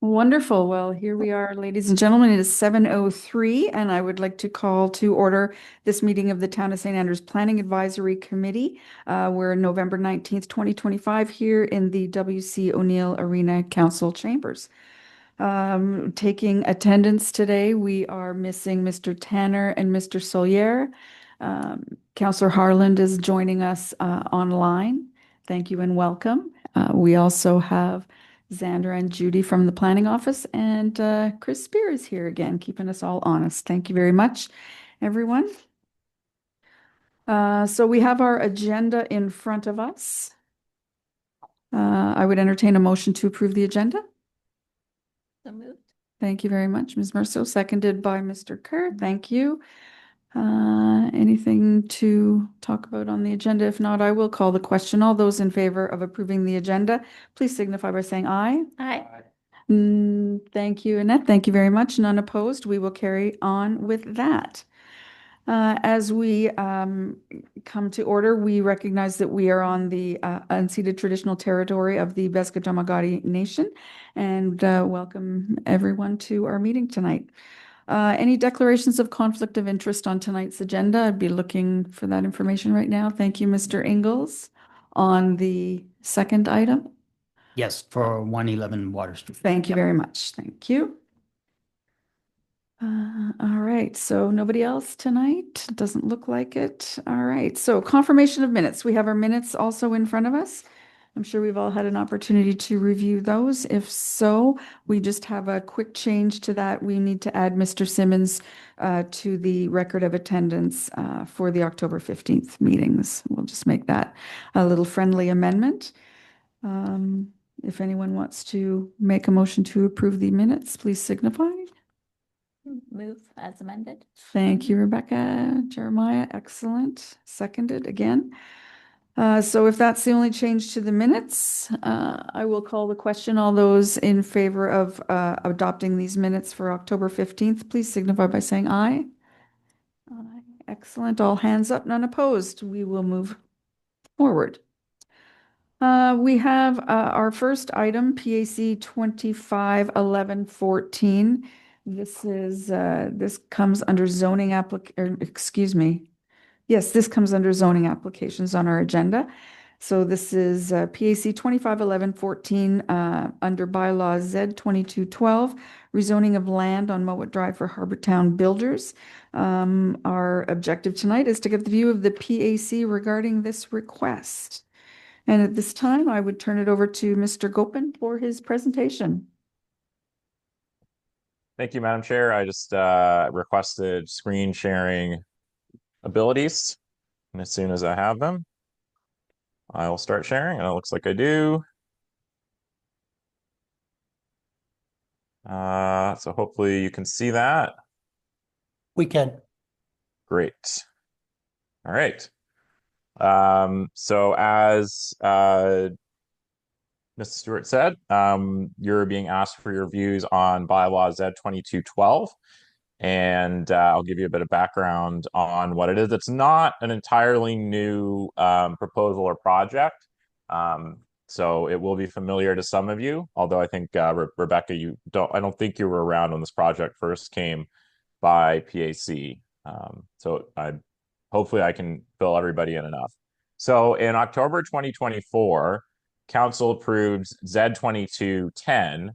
Wonderful. Well, here we are, ladies and gentlemen. It is 7:03, and I would like to call to order this meeting of the Town of St. Andrews Planning Advisory Committee. We're November 19th, 2025, here in the W.C. O'Neill Arena Council Chambers. Taking attendance today, we are missing Mr. Tanner and Mr. Solier. Councillor Harland is joining us online. Thank you and welcome. We also have Xandra and Judy from the planning office, and Chris Spear is here again, keeping us all honest. Thank you very much, everyone. So we have our agenda in front of us. I would entertain a motion to approve the agenda. So moved. Thank you very much, Ms. Merso, seconded by Mr. Kerr. Thank you. Anything to talk about on the agenda? If not, I will call the question. All those in favor of approving the agenda, please signify by saying aye. Aye. Thank you, Annette. Thank you very much. None opposed. We will carry on with that. As we come to order, we recognize that we are on the unceded traditional territory of the Beska Nation, and welcome everyone to our meeting tonight. Any declarations of conflict of interest on tonight's agenda? I'd be looking for that information right now. Thank you, Mr. Ingalls. On the second item? Yes, for 111 Water Street. Thank you very much. Thank you. All right, so nobody else tonight? Doesn't look like it. All right, so confirmation of minutes. We have our minutes also in front of us. I'm sure we've all had an opportunity to review those. If so, we just have a quick change to that. We need to add Mr. Simmons to the record of attendance for the October 15th meetings. We'll just make that a little friendly amendment. If anyone wants to make a motion to approve the minutes, please signify. Move as amended. Thank you, Rebecca. Jeremiah, excellent. Seconded again. So if that's the only change to the minutes, I will call the question. All those in favor of adopting these minutes for October 15th, please signify by saying aye. Aye. Excellent. All hands up, none opposed. We will move forward. We have our first item, PAC 251114. This comes under zoning this comes under zoning applications on our agenda. So this is PAC 251114 under bylaw Z 2212, rezoning of land on Mowat Drive for Harbortown Builders. Our objective tonight is to get the view of the PAC regarding this request. And at this time, I would turn it over to Mr. Gopin for his presentation. Thank you, Madam Chair. I just requested screen sharing abilities, and as soon as I have them, I will start sharing, and it looks like I do. So hopefully you can see that. We can. Great. All right. So as Mr. Stewart said, you're being asked for your views on bylaw Z 2212. And I'll give you a bit of background on what it is. It's not an entirely new proposal or project. So it will be familiar to some of you, although I think, Rebecca, I don't think you were around when this project first came by PAC. So hopefully I can fill everybody in enough. So in October 2024, Council approved Z 2210,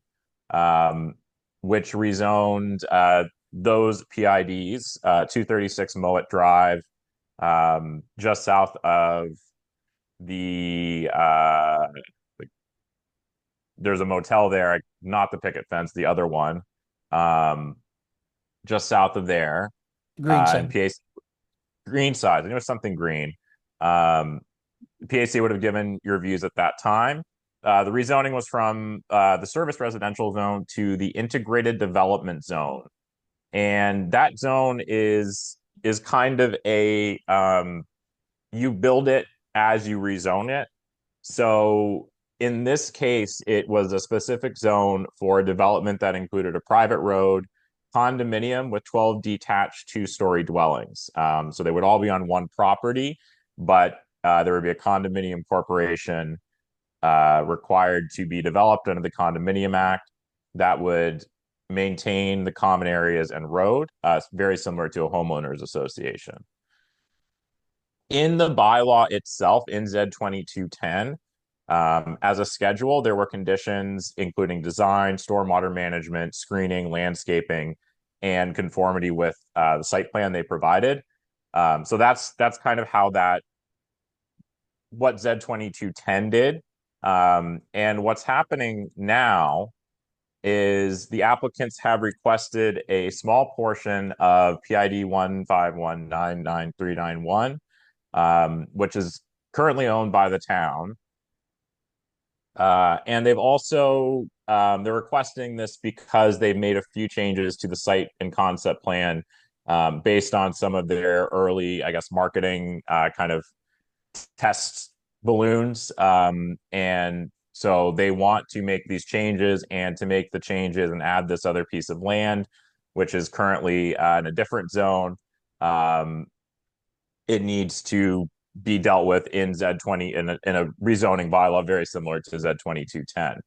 which rezoned those PIDs, 236 Mowat Drive, just south of the, there's a motel there, not the picket fence, the other one, just south of there. Green side. PAC, green side, I think it was something green. PAC would have given your views at that time. The rezoning was from the service residential zone to the integrated development zone. And that zone is kind of a, you build it as you rezone it. So in this case, it was a specific zone for a development that included a private road, condominium with 12 detached two-story dwellings. So they would all be on one property, but there would be a condominium corporation required to be developed under the Condominium Act. that would maintain the common areas and road, very similar to a homeowners association. In the bylaw itself, in Z 2210, as a schedule, there were conditions including design, stormwater management, screening, landscaping, and conformity with the site plan they provided. So that's kind of how what Z 2210 did. And what's happening now is the applicants have requested a small portion of PID 151999391, which is currently owned by the town. And they've also, they're requesting this because they've made a few changes to the site and concept plan based on some of their early, I guess, marketing kind of test balloons. And so they want to make these changes, and to make the changes and add this other piece of land, which is currently in a different zone. It needs to be dealt with in Z20 in a rezoning bylaw very similar to Z2210.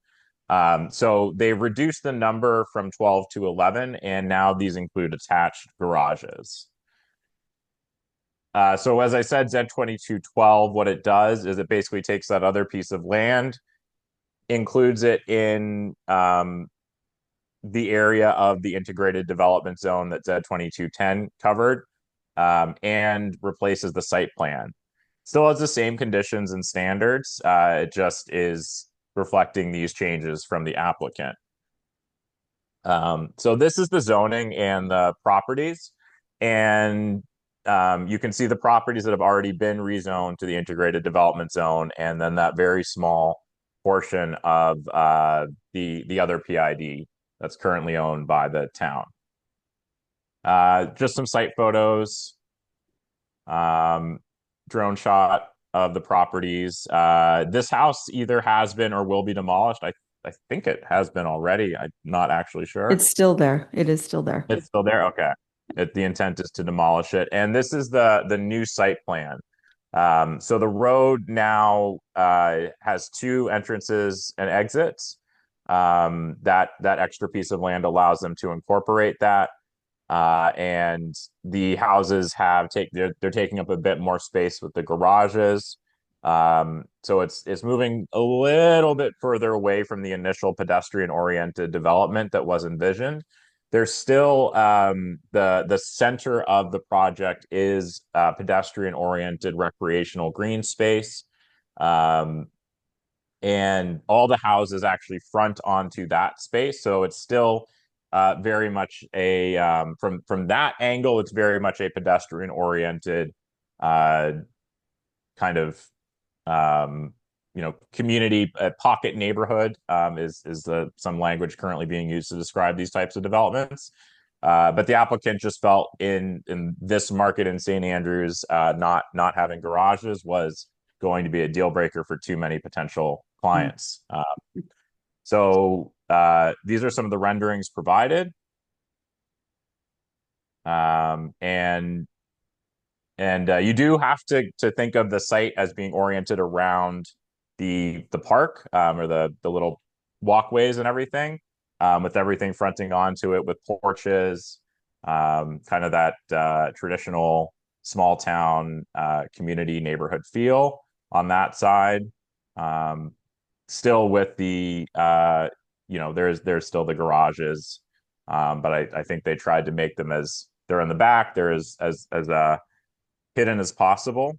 So they've reduced the number from 12 to 11, and now these include attached garages. So as I said, Z2212, what it does is it basically takes that other piece of land, includes it in the area of the integrated development zone that Z2210 covered, and replaces the site plan. Still has the same conditions and standards. It just is reflecting these changes from the applicant. So this is the zoning and the properties. And you can see the properties that have already been rezoned to the integrated development zone, and then that very small portion of the other PID that's currently owned by the town. Just some site photos, drone shot of the properties. This house either has been or will be demolished. I think it has been already. I'm not actually sure. It's still there. It is still there. It's still there? Okay. The intent is to demolish it. And this is the new site plan. So the road now has two entrances and exits. That extra piece of land allows them to incorporate that. And the houses they're taking up a bit more space with the garages. So it's moving a little bit further away from the initial pedestrian-oriented development that was envisioned. There's still the center of the project is pedestrian-oriented recreational green space. And all the houses actually front onto that space. So it's still very much from that angle, it's very much a pedestrian-oriented kind of community pocket neighborhood is some language currently being used to describe these types of developments. But the applicant just felt in this market in St. Andrews, not having garages was going to be a deal breaker for too many potential clients. So these are some of the renderings provided. And you do have to think of the site as being oriented around the park, or the little walkways and everything, with everything fronting onto it with porches, kind of that traditional small town community neighborhood feel on that side. Still with the there's still the garages, but I think they tried to make them as they're in the back, they're as hidden as possible.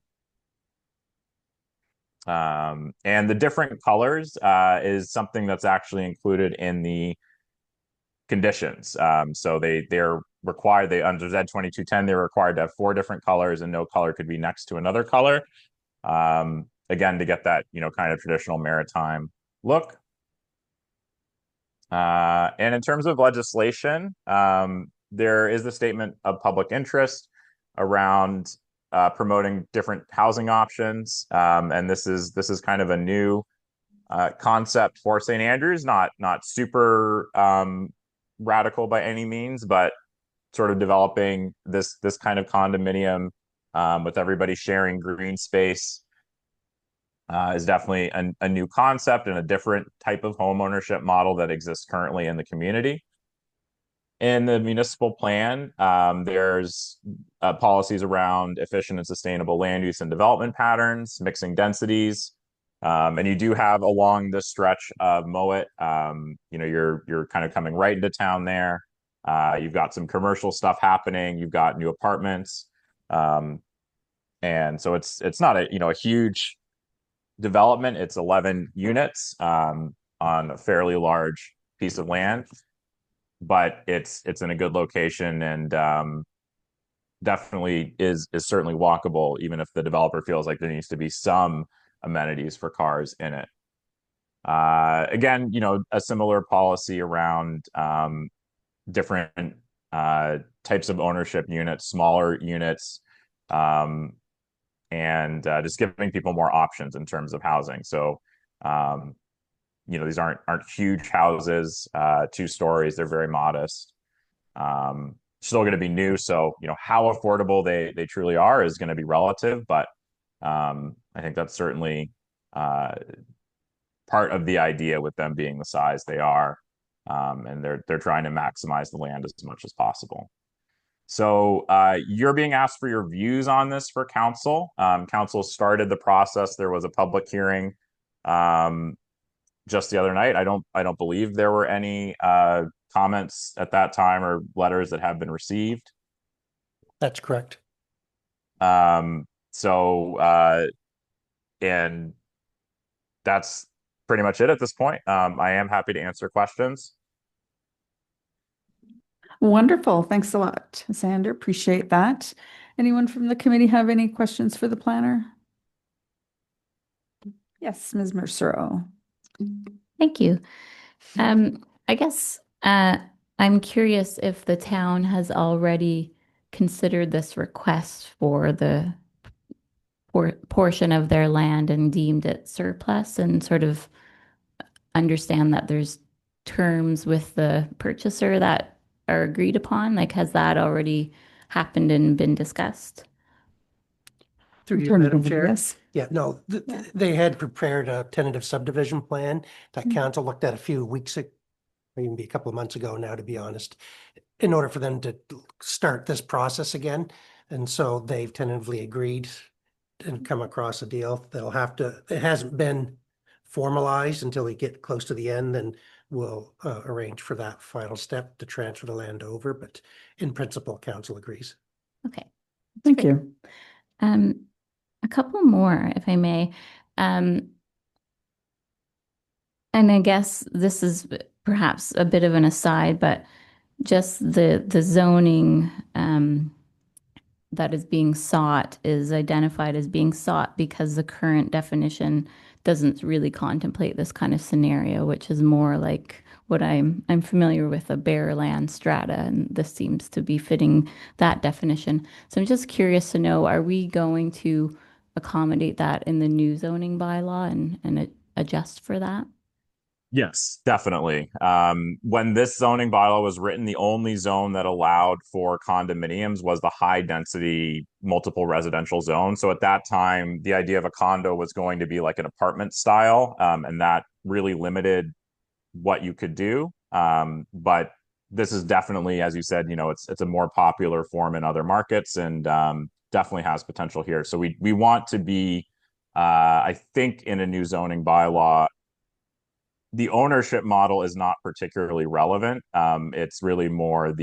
And the different colors is something that's actually included in the conditions. So they're required, under Z2210, they're required to have 4 different colors, and no color could be next to another color. Again, to get that, kind of traditional maritime look. And in terms of legislation, there is the statement of public interest around promoting different housing options. And this is kind of a new concept for St. Andrews, not super radical by any means, but sort of developing this kind of condominium with everybody sharing green space. is definitely a new concept and a different type of home ownership model that exists currently in the community. In the municipal plan, there's policies around efficient and sustainable land use and development patterns, mixing densities, and you do have along this stretch of Mowat, you're kind of coming right into town there. You've got some commercial stuff happening. You've got new apartments, and so it's not a huge development. It's 11 units on a fairly large piece of land, but it's in a good location and definitely is certainly walkable, even if the developer feels like there needs to be some amenities for cars in it. Again, a similar policy around different types of ownership units, smaller units, and just giving people more options in terms of housing. So, these aren't huge houses, 2 stories. They're very modest. Still going to be new, so how affordable they truly are is going to be relative, but I think that's certainly part of the idea with them being the size they are, and they're trying to maximize the land as much as possible. So you're being asked for your views on this for council. Council started the process. There was a public hearing just the other night. I don't believe there were any comments at that time or letters that have been received. That's correct. And that's pretty much it at this point. I am happy to answer questions. Wonderful. Thanks a lot, Sander. Appreciate that. Anyone from the committee have any questions for the planner? Yes, Ms. Mercero. Thank you. I guess I'm curious if the town has already considered this request for the portion of their land and deemed it surplus and sort of understand that there's terms with the purchaser that are agreed upon. Like, has that already happened and been discussed? Through you, Turn it Madam over, Chair. yes. Yeah, no, Yeah. they had prepared a tentative subdivision plan that Mhm. council looked at a few weeks ago, maybe a couple of months ago now, to be honest, in order for them to start this process again. And so they've tentatively agreed and come across a deal. They'll have to, it hasn't been formalized until we get close to the end, and we'll arrange for that final step to transfer the land over. But in principle, council agrees. Okay. Thank great. you. A couple more, if I may. And I guess this is perhaps a bit of an aside, but just the zoning that is being sought is identified as being sought because the current definition doesn't really contemplate this kind of scenario, which is more like what I'm familiar with, a bare land strata, and this seems to be fitting that definition. So I'm just curious to know, are we going to accommodate that in the new zoning bylaw and adjust for that? Yes, definitely. When this zoning bylaw was written, the only zone that allowed for condominiums was the high density multiple residential zone. So at that time, the idea of a condo was going to be like an apartment style, and that really limited what you could do. But this is definitely, as you said, it's a more popular form in other markets, and definitely has potential here. So we want to be, I think, in a new zoning bylaw, the ownership model is not particularly relevant. It's really more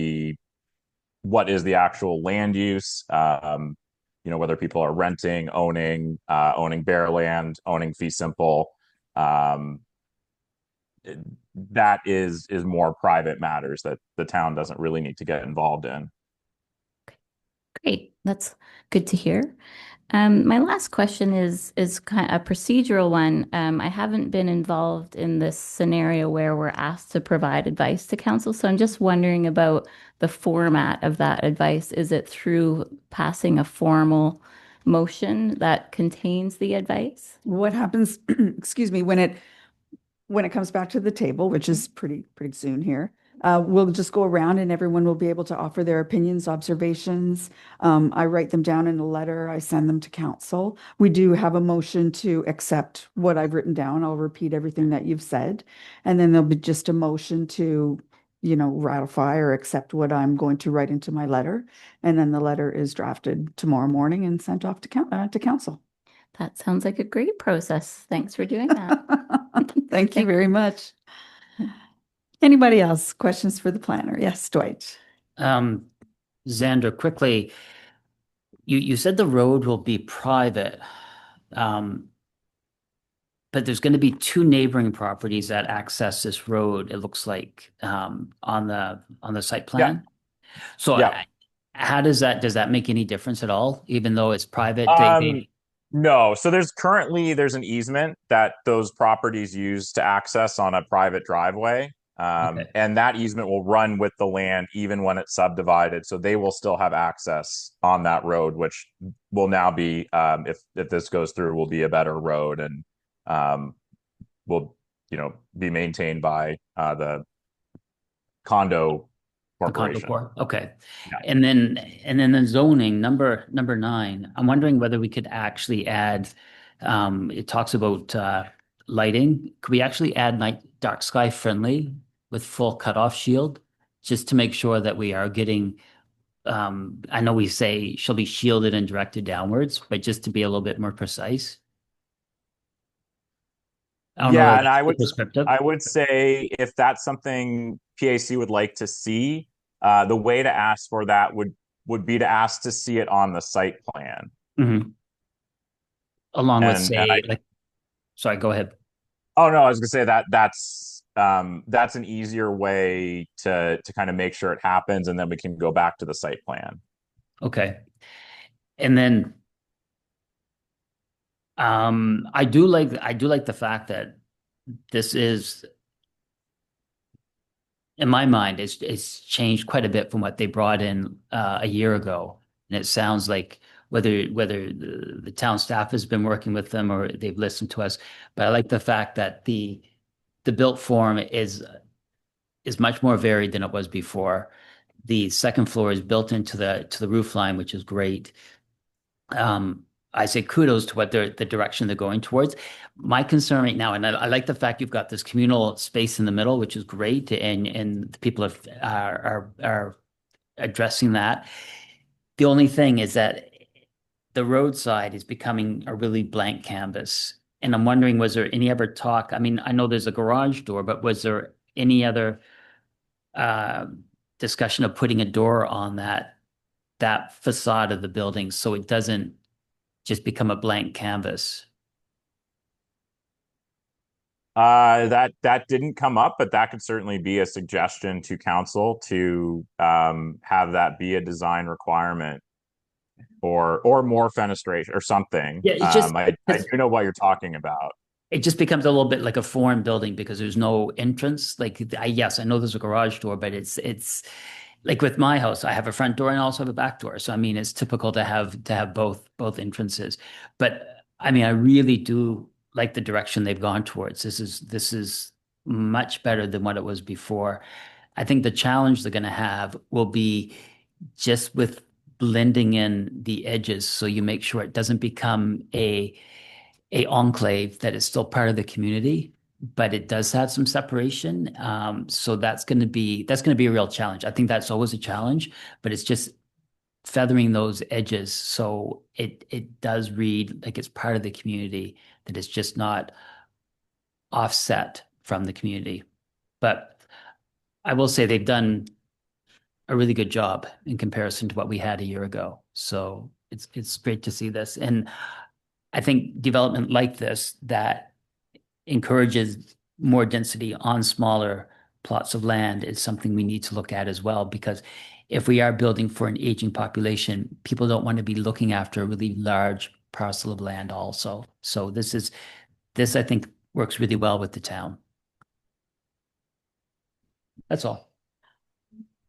what is the actual land use, whether people are renting, owning bare land, owning fee simple. That is more private matters that the town doesn't really need to get involved in. Great, that's good to hear. My last question is kind of a procedural one. I haven't been involved in this scenario where we're asked to provide advice to council, so I'm just wondering about the format of that advice. Is it through passing a formal motion that contains the advice? What happens, excuse me, when it comes back to the table, which is pretty soon here, We'll just go around and everyone will be able to offer their opinions, observations. I write them down in a letter. I send them to council. We do have a motion to accept what I've written down. I'll repeat everything that you've said. And then there'll be just a motion to, ratify or accept what I'm going to write into my letter. And then the letter is drafted tomorrow morning and sent off to council. That sounds like a great process. Thanks for doing that. Thank you very much. Anybody else? Questions for the planner? Yes, Dwight. Xander, quickly, you said the road will be private, but there's going to be two neighboring properties that access this road, it looks like, on the site plan. So Yeah. how does that make any difference at all, even though it's private? No. So there's an easement that those properties use to access on a private driveway. Okay. And that easement will run with the land even when it's subdivided. So they will still have access on that road, which will now be, if this goes through, will be a better road and will, be maintained by the condo The condo corporation. corp. Okay. Yeah. And then the zoning number 9, I'm wondering whether we could actually add, it talks about lighting. Could we actually add night dark sky friendly with full cutoff shield, just to make sure that we are getting, I know we say shall be shielded and directed downwards, but just to be a little bit more precise. I don't know Yeah, if and that's prescriptive. I would say if that's something PAC would like to see, the way to ask for that would be to ask to see it on the site plan. Mhm. Along with, And say, sorry, go ahead. oh no, I was gonna say that's an easier way to kind of make sure it happens, and then we can go back to the site plan. Okay. And then I do like the fact that this is, in my mind, it's changed quite a bit from what they brought in a year ago. And it sounds like whether the town staff has been working with them or they've listened to us, but I like the fact that the built form is much more varied than it was before. The second floor is built into the roof line, which is great. I say kudos to what the direction they're going towards. My concern right now, and I like the fact you've got this communal space in the middle, which is great, and the people are addressing that. The only thing is that the roadside is becoming a really blank canvas. And I'm wondering, was there any other talk? I mean, I know there's a garage door, but was there any other discussion of putting a door on that facade of the building so it doesn't just become a blank canvas? That didn't come up, but that could certainly be a suggestion to council to have that be a design requirement or more fenestration or something. Yeah, it's just I do know what you're talking about. it just becomes a little bit like a foreign building because there's no entrance. Like, yes, I know there's a garage door, but it's like with my house, I have a front door and I also have a back door. So I mean, it's typical to have both entrances. But I mean, I really do like the direction they've gone towards. This is much better than what it was before. I think the challenge they're going to have will be just with blending in the edges, so you make sure it doesn't become a enclave that is still part of the community, but it does have some separation. So that's going to be a real challenge. I think that's always a challenge, but it's just feathering those edges so it does read like it's part of the community, that it's just not offset from the community. But I will say they've done a really good job in comparison to what we had a year ago. So it's great to see this. And I think development like this that encourages more density on smaller plots of land is something we need to look at as well, because if we are building for an aging population, people don't want to be looking after a really large parcel of land also. So this I think works really well with the town. That's all.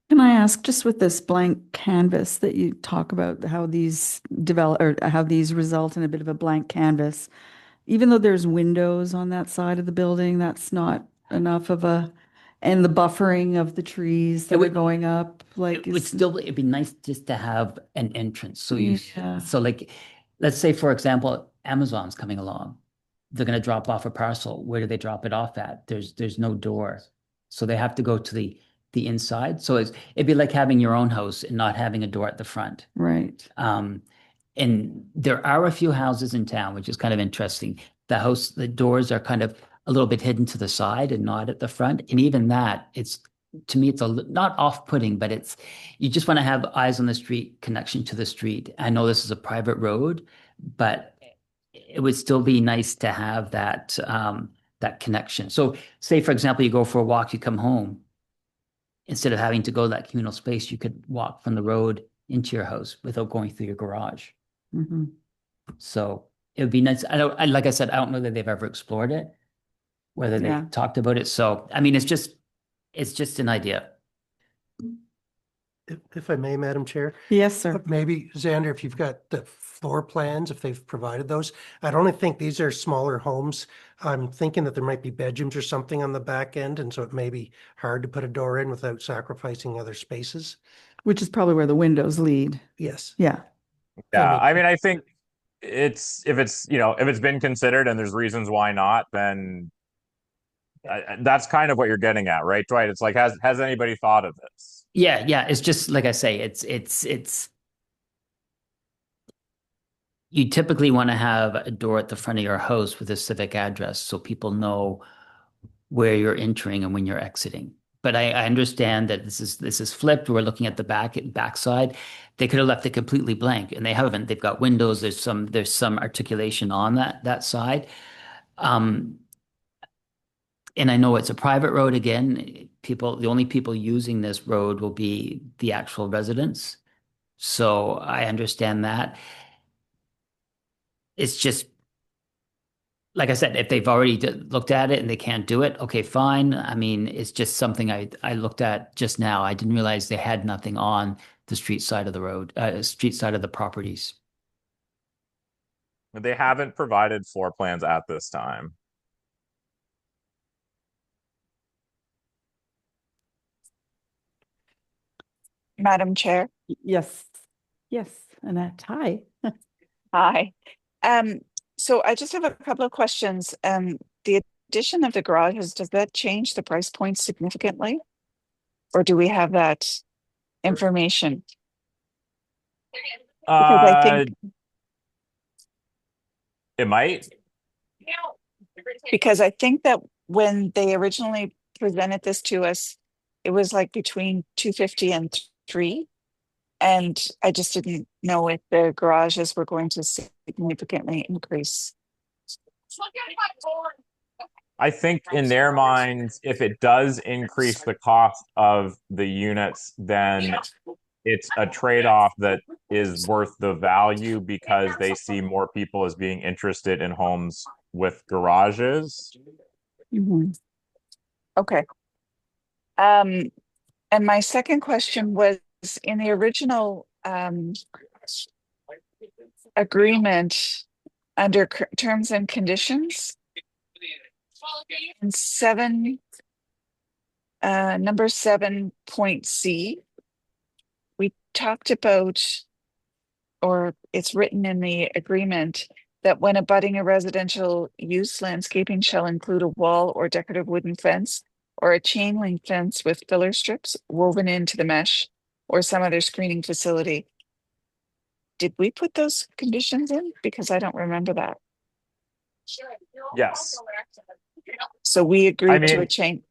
Can I ask, just with this blank canvas that you talk about, how these develop or how these result in a bit of a blank canvas, even though there's windows on that side of the building, that's not enough of a, And the buffering of the trees that It are would- going up, like. It would still, it'd be nice just to have an entrance. So Yeah. so like, let's say, for example, Amazon's coming along. They're going to drop off a parcel. Where do they drop it off at? There's no door. So they have to go to the inside. So it'd be like having your own house and not having a door at the front. Right. And there are a few houses in town, which is kind of interesting. The doors are kind of a little bit hidden to the side and not at the front. And even that, to me, it's not off-putting, but you just want to have eyes on the street, connection to the street. I know this is a private road, but it would still be nice to have that connection. So say, for example, you go for a walk, you come home. Instead of having to go to that communal space, you could walk from the road into your house without going through your garage. Mhm. So it would be nice. Like I said, I don't know that they've ever explored it, whether they Yeah. talked about it. So, I mean, it's just an idea. If I may, Madam Chair, Yes, sir. maybe Xander, if you've got the floor plans, if they've provided those, I don't think these are smaller homes. I'm thinking that there might be bedrooms or something on the back end, and so it may be hard to put a door in without sacrificing other spaces. Which is probably where the windows lead. Yes. Yeah. Yeah, I mean, I think if it's been considered and there's reasons why not, then that's kind of what you're getting at, right, Dwight? It's like, has anybody thought of this? Yeah. It's just like I say, it's you typically want to have a door at the front of your house with a civic address so people know where you're entering and when you're exiting. But I understand that this is flipped. We're looking at the backside. They could have left it completely blank, and they haven't. They've got windows. There's some articulation on that side. And I know it's a private road again. The only people using this road will be the actual residents. So I understand that. It's just, like I said, if they've already looked at it and they can't do it, okay, fine. I mean, it's just something I looked at just now. I didn't realize they had nothing on the street side of the road, street side of the properties. They haven't provided floor plans at this time. Madam Chair. Yes. Yes. Annette, hi. Hi. So I just have a couple of questions. The addition of the garages, does that change the price point significantly? Or do we have that information? Because I think, It might. because I think that when they originally presented this to us, it was like between 250 and 3. And I just didn't know if the garages were going to significantly increase. I think in their minds, if it does increase the cost of the units, then it's a trade-off that is worth the value because they see more people as being interested in homes with garages. Mhm. Okay. And my second question was in the original agreement under terms and conditions in number 7.c, we talked about, or it's written in the agreement, that when abutting a residential use, landscaping shall include a wall or decorative wooden fence or a chain link fence with filler strips woven into the mesh or some other screening facility. Did we put those conditions in? Because I don't remember that. Yes. So we agreed to a mean- chain.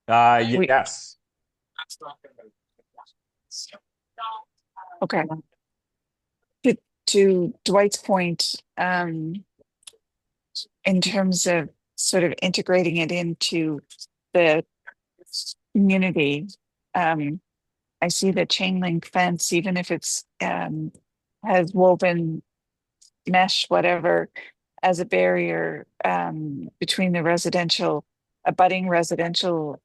Yes. Okay. To Dwight's point, in terms of sort of integrating it into the community, I see the chain link fence, even if it's has woven mesh, whatever, as a barrier between the abutting residential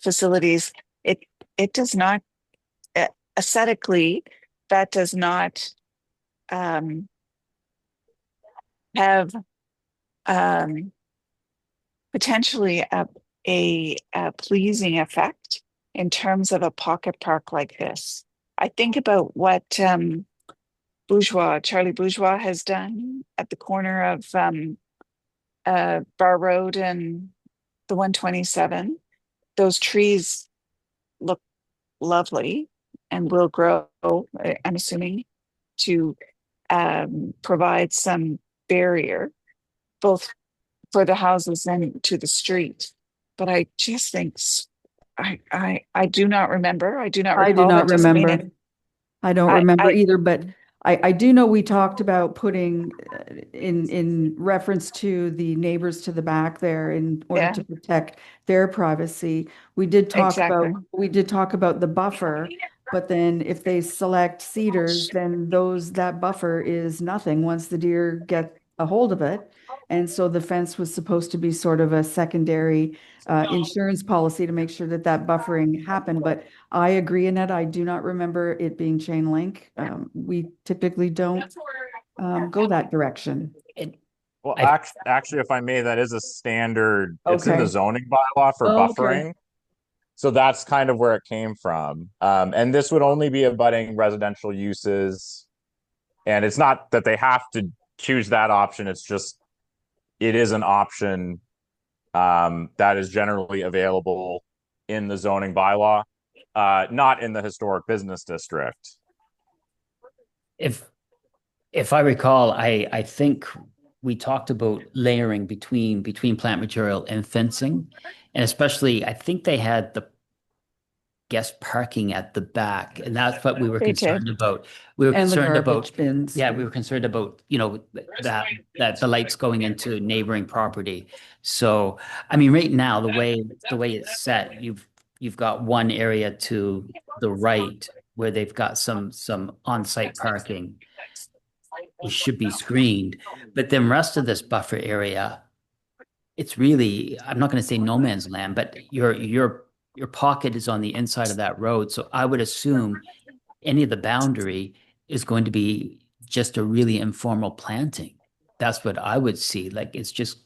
facilities. It does not aesthetically, that does not have potentially a pleasing effect in terms of a pocket park like this. I think about what Charlie Bourgeois has done at the corner of Bar Road and the 127. Those trees look lovely and will grow, I'm assuming, to provide some barrier both for the houses and to the street. But I just think I do not remember. I do not I do recall. not That doesn't mean remember. it. I don't I remember I either, but I do know we talked about putting in reference to the neighbors to the back there in order Yeah, to protect their privacy. We did talk exactly. about the buffer, but then if they select cedars, then that buffer is nothing once the deer get a hold of it. And so the fence was supposed to be sort of a secondary insurance policy to make sure that buffering happened. But I agree, Annette. I do not remember it being chain link. We typically don't go that direction. And Well, I actually, if I may, that is a standard. It's in the Okay. zoning bylaw for Okay. buffering. So that's kind of where it came from. And this would only be abutting residential uses. And it's not that they have to choose that option. It's just, it is an option that is generally available in the zoning bylaw, not in the historic business district. if I recall, I think we talked about layering between plant material and fencing, and especially I think they had the guest parking at the back, and that's what we were They concerned did. about. We were And the concerned about, garbage bins. yeah, we were concerned about, that the lights going into neighboring property. So, I mean, right now, the way it's set, you've got one area to the right where they've got some on-site parking, which should be screened. But then rest of this buffer area, it's really, I'm not going to say no man's land, but your pocket is on the inside of that road. So I would assume any of the boundary is going to be just a really informal planting. That's what I would see. Like, it's just,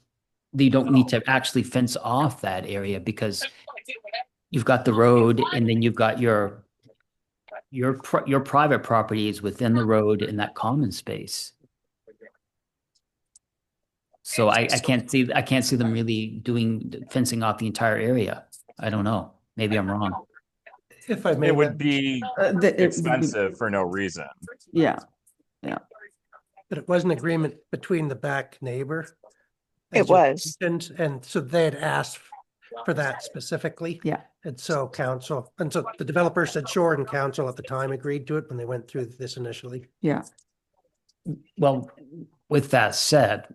you don't need to actually fence off that area because you've got the road and then you've got your private property is within the road in that common space. So I can't see them really fencing off the entire area. I don't know. Maybe I'm wrong. If I may, It would be expensive for no reason. Yeah. but it was an agreement between the back neighbor. It as you was. mentioned, And so they had asked for that specifically. Yeah. And so the developer said sure, and council at the time agreed to it when they went through this initially. Yeah. Well, with that said,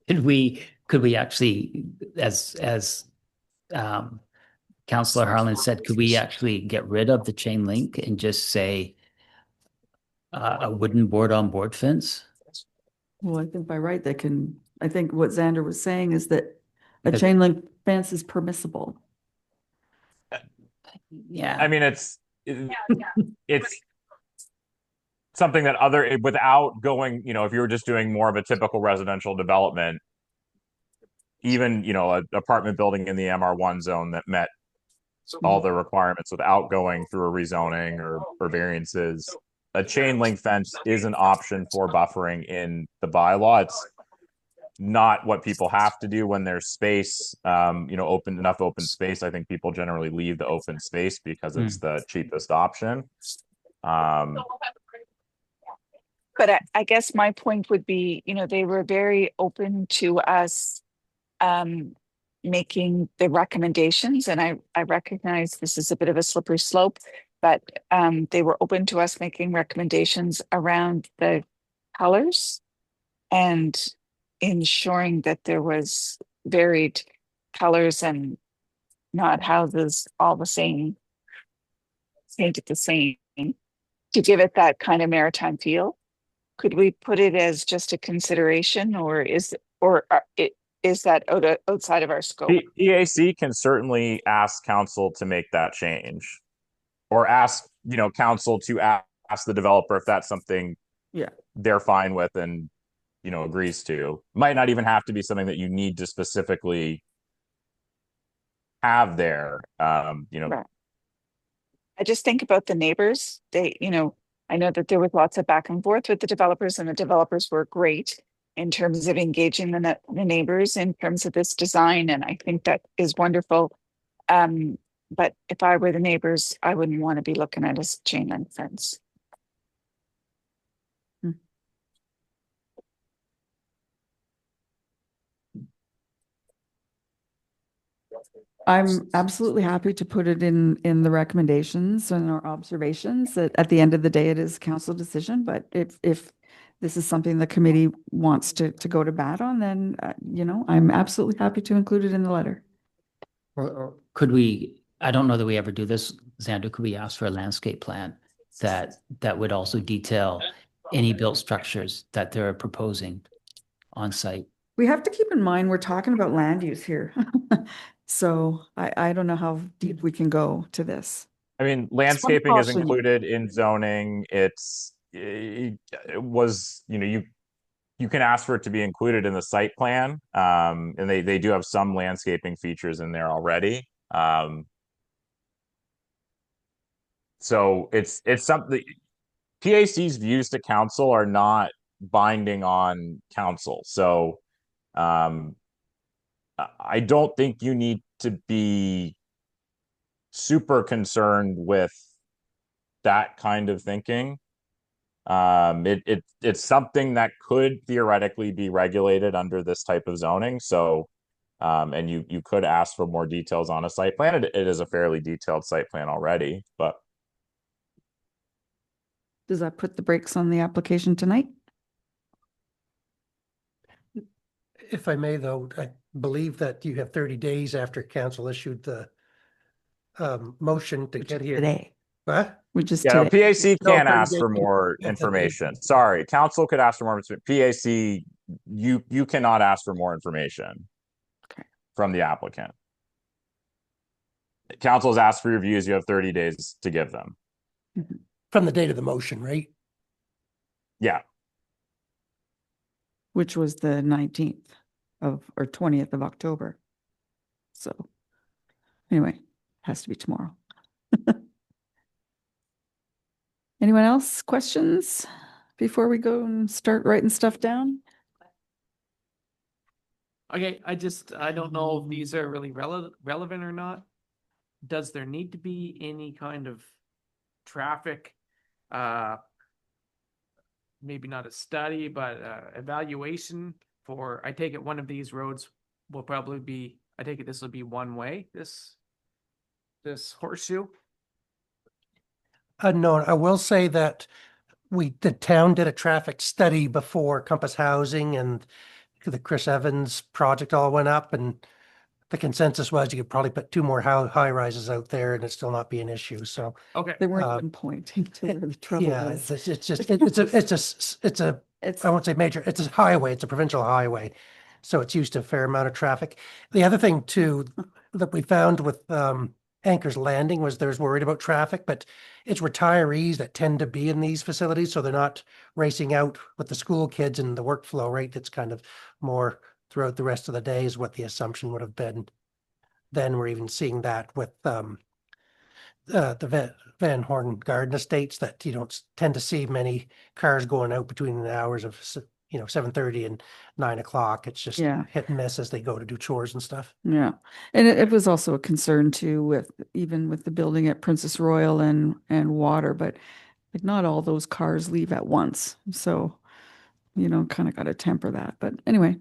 could we actually, as Councillor Harlan said, could we actually get rid of the chain link and just say a wooden board on board fence? Well, I think by right they can, I think what Xander was saying is that a Because- chain link fence is permissible. Yeah. I mean, it's something that without going, if you were just doing more of a typical residential development, even, an apartment building in the MR1 zone that met all the requirements without going through a rezoning or variances, a chain link fence is an option for buffering in the bylaw. It's not what people have to do when there's space, enough open space. I think people generally leave the open space because it's the cheapest option. But I guess my point would be, they were very open to us making the recommendations, and I recognize this is a bit of a slippery slope, but they were open to us making recommendations around the colors and ensuring that there was varied colors and not houses all the same, painted the same, to give it that kind of maritime feel. Could we put it as just a consideration, or is that outside of our scope? The EAC can certainly ask council to make that change, or ask, council to ask the developer if that's something they're fine with and, agrees to. Might not even have to be something that you need to specifically have there. You know, Right. I just think about the neighbors. They, I know that there was lots of back and forth with the developers, and the developers were great in terms of engaging the neighbors in terms of this design. And I think that is wonderful. But if I were the neighbors, I wouldn't want to be looking at a chain link fence. I'm absolutely happy to put it in the recommendations and our observations. At the end of the day, it is council decision, but if this is something the committee wants to go to bat on, then, I'm absolutely happy to include it in the letter. Or could we, I don't know that we ever do this, Xander, could we ask for a landscape plan that would also detail any built structures that they're proposing on site? We have to keep in mind, we're talking about land use here. So I don't know how deep we can go to this. I mean, landscaping is caution you. included in zoning. It was, you can ask for it to be included in the site plan. And they do have some landscaping features in there already. So it's something, PAC's views to council are not binding on council. So I don't think you need to be super concerned with that kind of thinking. It's something that could theoretically be regulated under this type of zoning. So, and you could ask for more details on a site plan. It is a fairly detailed site plan already, but Does that put the brakes on the application tonight? If I may, though, I believe that you have 30 days after council issued the motion to get here. Today, What? we just yeah, no, today. PAC No, can't 30 ask for days. more Yeah, 30 information. days. Sorry, council could ask for more information. PAC, you cannot ask for more information Okay. from the applicant. Council's asked for your views. You have 30 days to give them. From the date of the motion, right? Yeah. Which was the 19th or 20th of October. So anyway, has to be tomorrow. Anyone else? Questions before we go and start writing stuff down? Okay, I don't know if these are really relevant or not. Does there need to be any kind of traffic, maybe not a study, but evaluation for, I take it one of these roads will probably be, I take it this will be one way, this horseshoe? No, I will say that the town did a traffic study before Compass Housing and the Chris Evans project all went up, and the consensus was you could probably put 2 more high rises out there and it'd still not be an issue. So Okay, They weren't Uh, even pointing to where the trouble yeah, was. it's just I won't say major, it's a highway, it's a provincial highway. So it's used to a fair amount of traffic. The other thing too, that we found with Anchor's Landing was there's worried about traffic, but it's retirees that tend to be in these facilities. So they're not racing out with the school kids and the workflow, right? It's kind of more throughout the rest of the day is what the assumption would have been. Then we're even seeing that with the Van Horn Garden Estates, that you don't tend to see many cars going out between the hours of 7:30 and 9 o'clock. It's just Yeah. hit and miss as they go to do chores and stuff. Yeah, and it was also a concern too with even with the building at Princess Royal and water, but like not all those cars leave at once. So, kind of got to temper that. But anyway,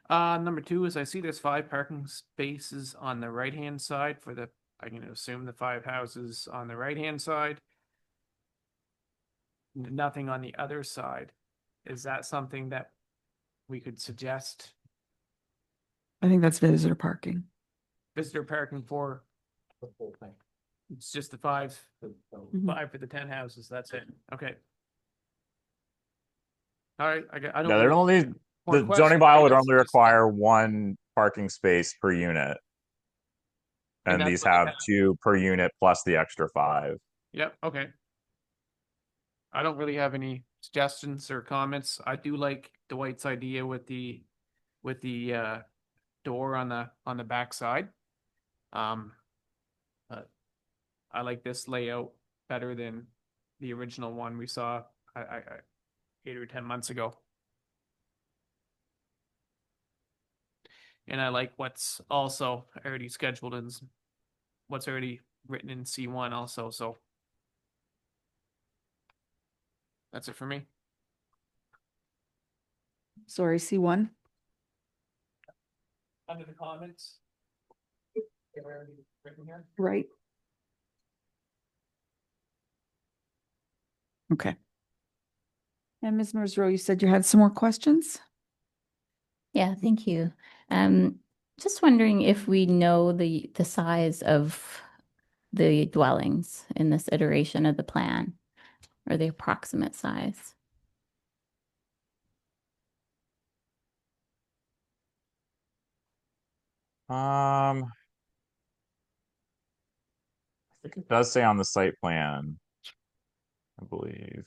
number 2 is I see there's 5 parking spaces on the right-hand side for the, I can assume the 5 houses on the right-hand side. Nothing on the other side. Is that something that we could suggest I think that's visitor parking. visitor parking for? It's just the 5 Mhm. 5 for the 10 houses, that's it, okay. All right, I don't. Yeah, they're only, more the questions, zoning I bylaw would guess, only just- require 1 parking space per unit. And And that's these what they have have. 2 per unit plus the extra 5. Yep, okay. I don't really have any suggestions or comments. I do like Dwight's idea with the door on the back side. But I like this layout better than the original one we saw, I 8 or 10 months ago. And I like what's also already scheduled in, what's already written in C1 also, so. That's it for me. Sorry, C1. Under the comments. They're already written here. Right. Okay. And Ms. Mersrow, you said you had some more questions? Yeah, thank you. Just wondering if we know the size of the dwellings in this iteration of the plan, or the approximate size. I think it does say on the site plan, I believe.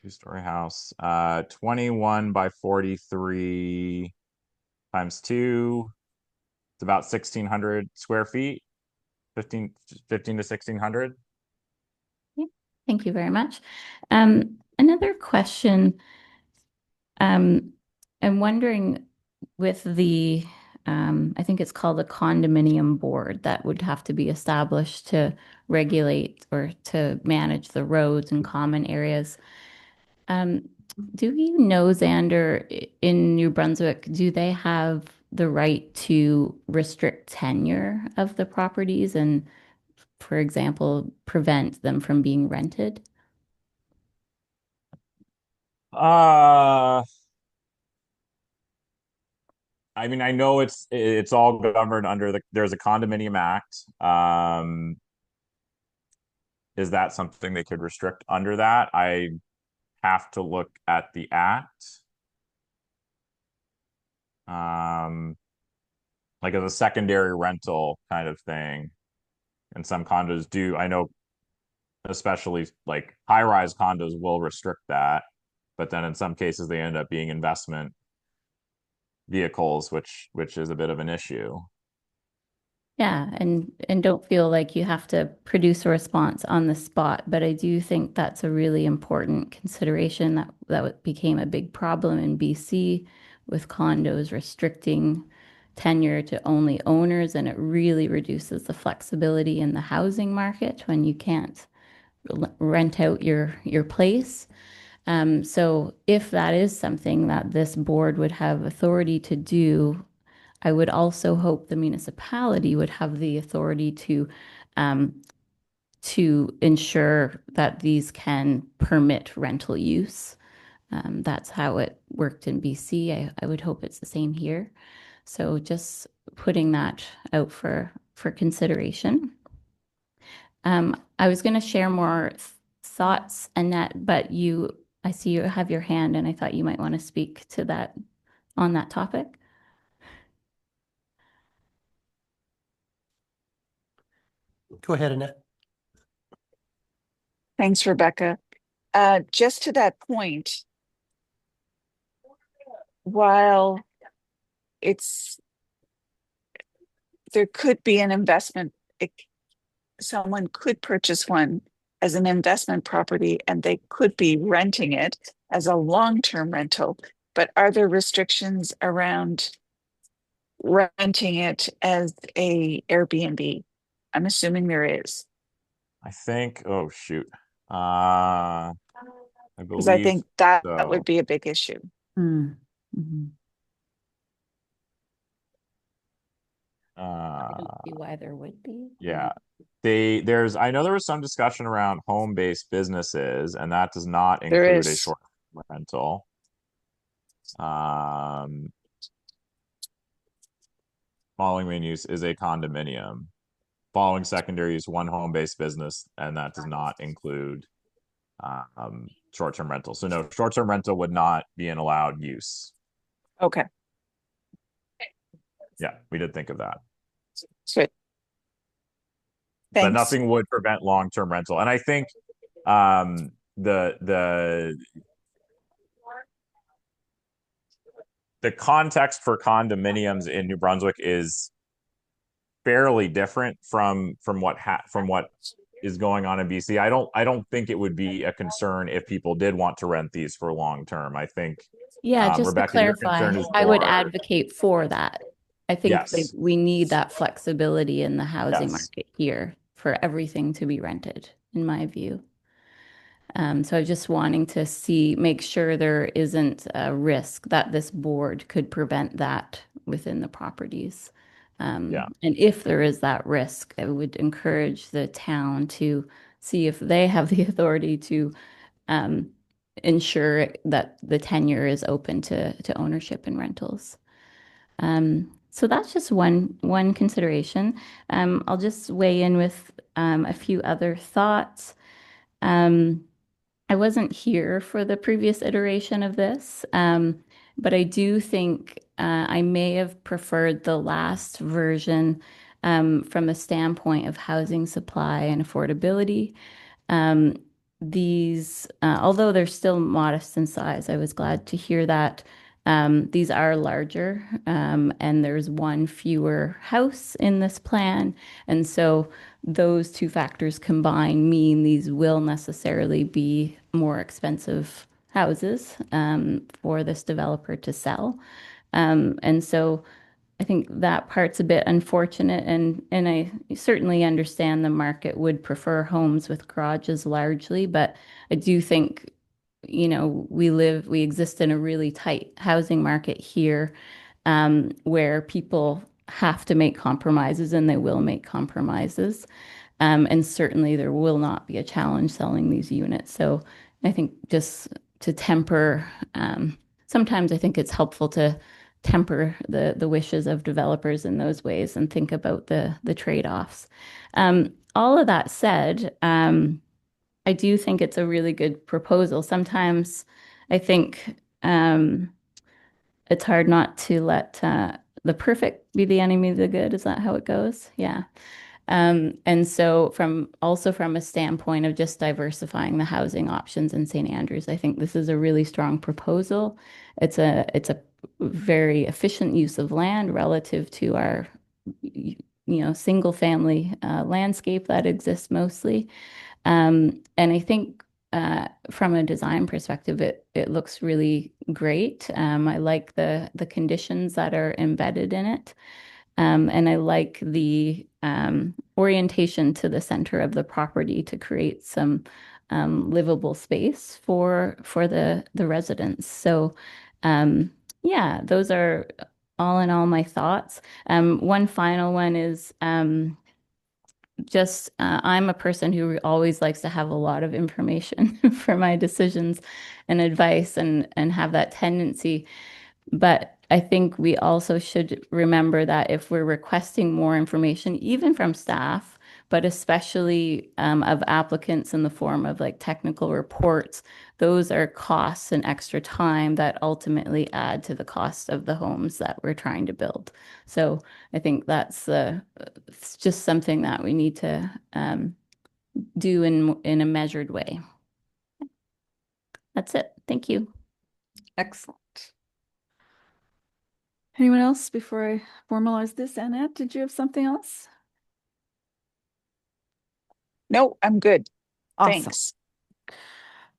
Two-story house, 21 by 43 times 2. It's about 1,600 square feet, 15 to 1,600. Thank you very much. Another question. I'm wondering with the, I think it's called a condominium board that would have to be established to regulate or to manage the roads and common areas. Do you know, Xander, in New Brunswick, do they have the right to restrict tenure of the properties and, for example, prevent them from being rented? Uh, I mean, I know it's all governed under there's a condominium act. Is that something they could restrict under that? I have to look at the act. Like as a secondary rental kind of thing. And some condos do, I know, especially like high-rise condos will restrict that, but then in some cases they end up being investment vehicles, which is a bit of an issue. Yeah, and don't feel like you have to produce a response on the spot, but I do think that's a really important consideration that became a big problem in BC with condos restricting tenure to only owners, and it really reduces the flexibility in the housing market when you can't rent out your place. So if that is something that this board would have authority to do, I would also hope the municipality would have the authority to ensure that these can permit rental use. That's how it worked in BC. I would hope it's the same here. So just putting that out for consideration. I was going to share more thoughts, Annette, but I see you have your hand, and I thought you might want to speak to that on that topic. Go ahead, Annette. Thanks, Rebecca. Just to that point, while there could be an investment, someone could purchase one as an investment property and they could be renting it as a long-term rental, but are there restrictions around renting it as a Airbnb? I'm assuming there is. I think, oh shoot. I Because I believe think that so. would be a big issue. Mm. Mhm. I don't see why there would be. Yeah. I know there was some discussion around home-based businesses, and that does not There include a is. short rental. Following main use is a condominium. Following secondary use, one home-based business, and that does not include short-term rental. So no, short-term rental would not be an allowed use. Okay, Yeah, we did think of that. good. But Thanks. nothing would prevent long-term rental. And I think the the context for condominiums in New Brunswick is fairly different from what is going on in BC. I don't think it would be a concern if people did want to rent these for long term. I think Yeah, just to Rebecca, your clarify, concern is I would more advocate for that. I think that yes. we need that flexibility in the housing Yes. market here for everything to be rented, in my view. So just wanting to make sure there isn't a risk that this board could prevent that within the properties. Yeah. And if there is that risk, I would encourage the town to see if they have the authority to ensure that the tenure is open to ownership and rentals. So that's just one consideration. I'll just weigh in with a few other thoughts. I wasn't here for the previous iteration of this, but I do think I may have preferred the last version from a standpoint of housing supply and affordability. Although they're still modest in size, I was glad to hear that these are larger and there's one fewer house in this plan. And so those two factors combined mean these will necessarily be more expensive houses for this developer to sell. And so I think that part's a bit unfortunate, and I certainly understand the market would prefer homes with garages largely, but I do think, we exist in a really tight housing market here, where people have to make compromises and they will make compromises. And certainly there will not be a challenge selling these units. So I think just to temper, sometimes I think it's helpful to temper the wishes of developers in those ways and think about the trade-offs. All of that said, I do think it's a really good proposal. Sometimes I think it's hard not to let the perfect be the enemy of the good. Is that how it goes? Yeah. And so from a standpoint of just diversifying the housing options in St. Andrews, I think this is a really strong proposal. It's a very efficient use of land relative to our single family landscape that exists mostly. And I think from a design perspective, it looks really great. I like the conditions that are embedded in it. And I like the orientation to the center of the property to create some livable space for the residents. So yeah, those are all in all my thoughts. One final one is just I'm a person who always likes to have a lot of information for my decisions and advice and have that tendency. But I think we also should remember that if we're requesting more information, even from staff, but especially of applicants in the form of like technical reports, those are costs and extra time that ultimately add to the cost of the homes that we're trying to build. So I think that's it's just something that we need to do in a measured way. That's it. Thank you. Excellent. Anyone else before I formalize this? Annette, did you have something else? No, I'm good. Awesome. Thanks.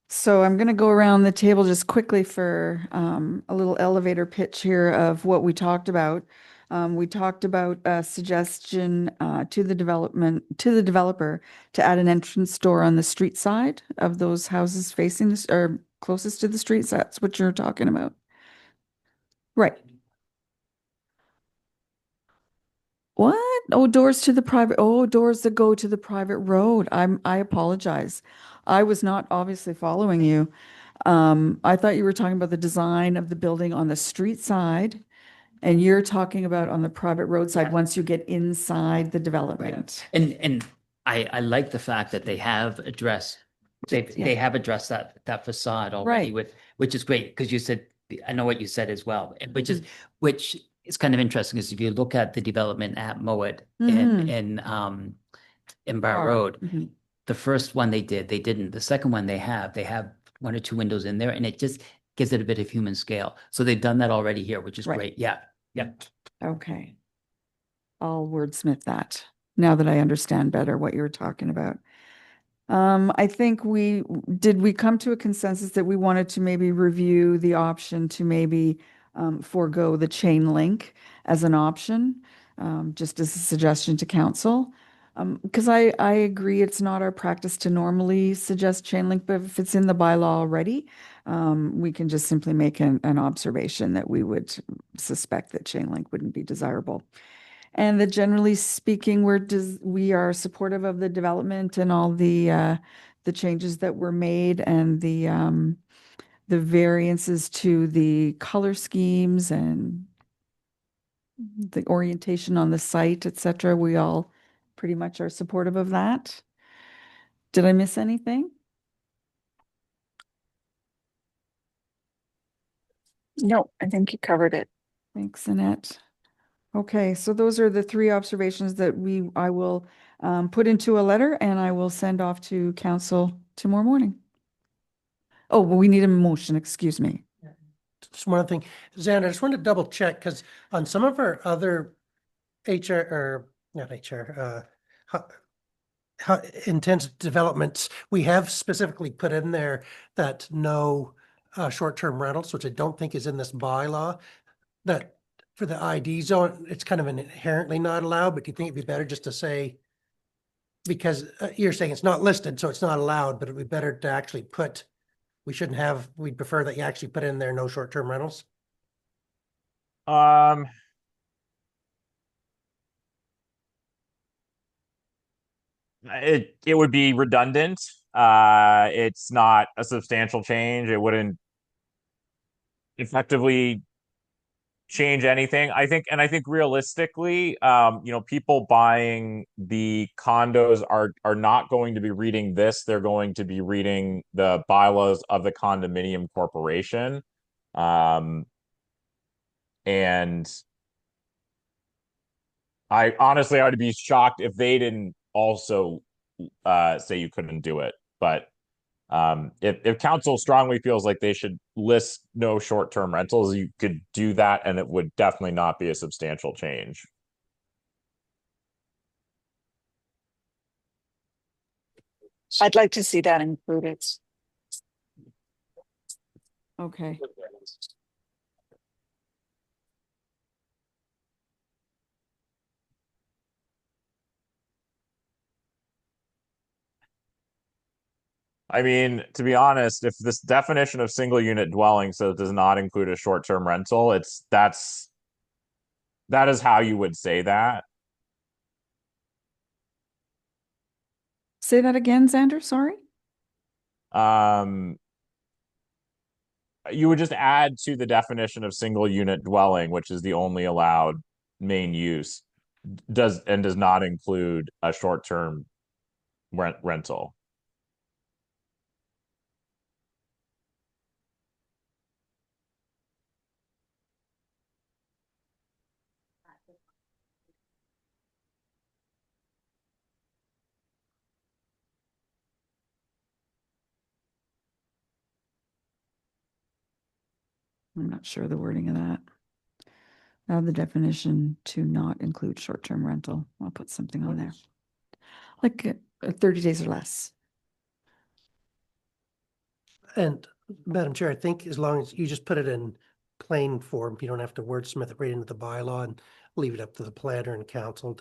So I'm going to go around the table just quickly for a little elevator pitch here of what we talked about. We talked about a suggestion to the developer to add an entrance door on the street side of those houses facing this or closest to the streets. That's what you're talking about. Right. What? Oh, doors that go to the private road. I apologize. I was not obviously following you. I thought you were talking about the design of the building on the street side, and you're talking about on the private road side Yeah. once you get inside the development. And I like the fact that they have addressed they have addressed that facade already Right. which is great because you said I know what you said as well, which is kind of interesting because if you look at the development at Mowat Mhm. in Bar Road, Mhm. the first one they didn't. The second one they have one or two windows in there, and gives it a bit of human scale. So they've done that already here, which is Right. great. Yeah, yeah. Okay. I'll wordsmith that now that I understand better what you were talking about. I think we come to a consensus that we wanted to maybe review the option to maybe forego the chain link as an option, just as a suggestion to council. Because I agree it's not our practice to normally suggest chain link, but if it's in the bylaw already, we can just simply make an observation that we would suspect that chain link wouldn't be desirable. And that generally speaking, we are supportive of the development and all the changes that were made and the variances to the color schemes and the orientation on the site, et cetera. We all pretty much are supportive of that. Did I miss anything? No, I think you covered it. Thanks, Annette. Okay, so those are the three observations that I will put into a letter and I will send off to council tomorrow morning. Oh, well, we need a motion, excuse me. Just one other thing, Xander, I just wanted to double check, because on some of our other HR, or not HR, intense developments, we have specifically put in there that no short-term rentals, which I don't think is in this bylaw, that for the ID zone, it's kind of inherently not allowed, but do you think it'd be better just to say, because you're saying it's not listed, so it's not allowed, but it'd be better to actually put, we'd prefer that you actually put in there no short-term rentals? It would be redundant. It's not a substantial change. It wouldn't effectively change anything. I think realistically, people buying the condos are not going to be reading this. They're going to be reading the bylaws of the condominium corporation. And I would be shocked if they didn't also say you couldn't do it. But if council strongly feels like they should list no short-term rentals, you could do that, and it would definitely not be a substantial change. I'd like to see that included. Okay. I mean, to be honest, if this definition of single unit dwelling says does not include a short-term rental, that is how you would say that. Say that again, Xander, sorry? You would just add to the definition of single unit dwelling, which is the only allowed main use, does not include a short-term rental. I'm not sure the wording of that. Now the definition to not include short-term rental. I'll put something on there. Like 30 days or less. And Madam Chair, I think as long as you just put it in plain form, you don't have to wordsmith it right into the bylaw and leave it up to the planner and council